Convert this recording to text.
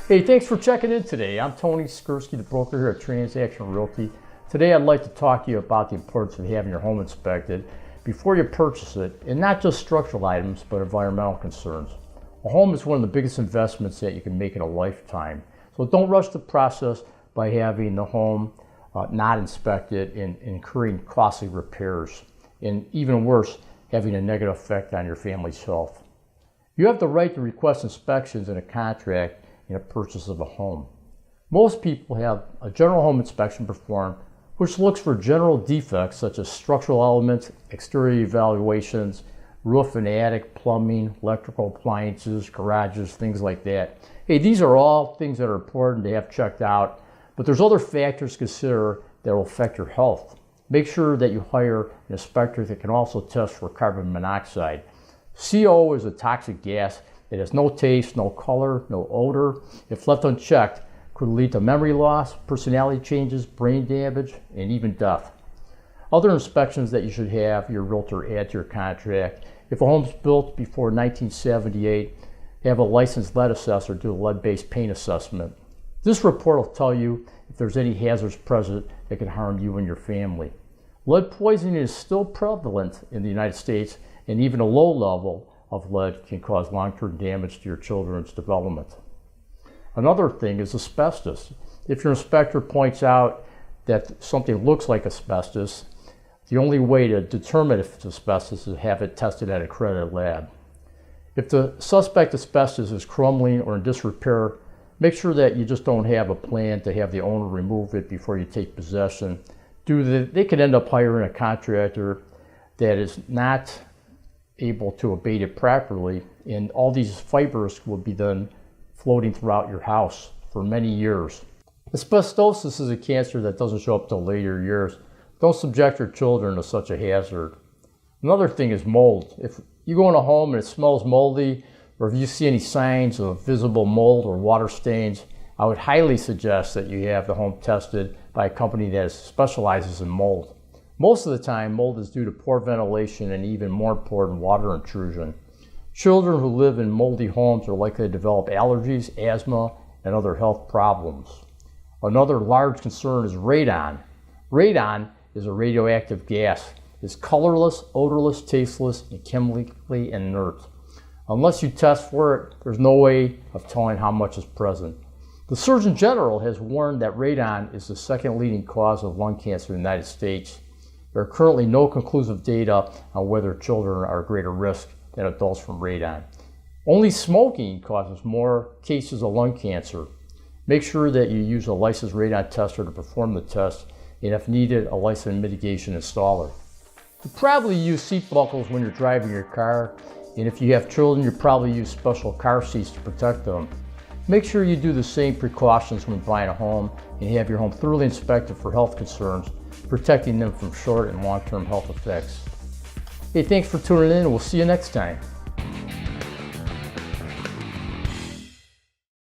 Hey, thanks for checking in today. I'm Tony Skerski, the broker here at Transactional Realty. Today I'd like to talk to you about the importance of having your home inspected before you purchase it, and not just structural items, but environmental concerns. A home is one of the biggest investments that you can make in a lifetime. So don't rush the process by having the home not inspected and incurring costly repairs, and even worse, having a negative effect on your family's health. You have the right to request inspections in a contract in a purchase of a home. Most people have a general home inspection performed, which looks for general defects such as structural elements, exterior evaluations, roof and attic, plumbing, electrical appliances, garages, things like that. Hey, these are all things that are important to have checked out, but there's other factors to consider that will affect your health. Make sure that you hire an inspector that can also test for carbon monoxide. CO is a toxic gas. It has no taste, no color, no odor. If left unchecked, could lead to memory loss, personality changes, brain damage, and even death. Other inspections that you should have your realtor add to your contract: if a home's built before 1978, have a licensed lead assessor do a lead-based paint assessment. This report will tell you if there's any hazards present that can harm you and your family. Lead poisoning is still prevalent in the United States, and even a low level of lead can cause long-term damage to your children's development. Another thing is asbestos. If your inspector points out that something looks like asbestos, the only way to determine if it's asbestos is to have it tested at an accredited lab. If the suspect asbestos is crumbling or in disrepair, make sure that you just don't have a plan to have the owner remove it before you take possession. They could end up hiring a contractor that is not able to abate it properly, and all these fibers will be then floating throughout your house for many years. Asbestosis is a cancer that doesn't show up till later years. Don't subject your children to such a hazard. Another thing is mold. If you go in a home and it smells moldy, or if you see any signs of visible mold or water stains, I would highly suggest that you have the home tested by a company that specializes in mold. Most of the time, mold is due to poor ventilation and, even more important, water intrusion. Children who live in moldy homes are likely to develop allergies, asthma, and other health problems. Another large concern is radon. Radon is a radioactive gas. It's colorless, odorless, tasteless, and chemically inert. Unless you test for it, there's no way of telling how much is present. The Surgeon General has warned that radon is the second leading cause of lung cancer in the United States. There are currently no conclusive data on whether children are at greater risk than adults from radon. Only smoking causes more cases of lung cancer. Make sure that you use a licensed radon tester to perform the test, and if needed, a licensed mitigation installer. You probably use seat buckles when you're driving your car, and if you have children, you probably use special car seats to protect them. Make sure you do the same precautions when buying a home and have your home thoroughly inspected for health concerns, protecting them from short and long-term health effects. Hey, thanks for tuning in, and we'll see you next time.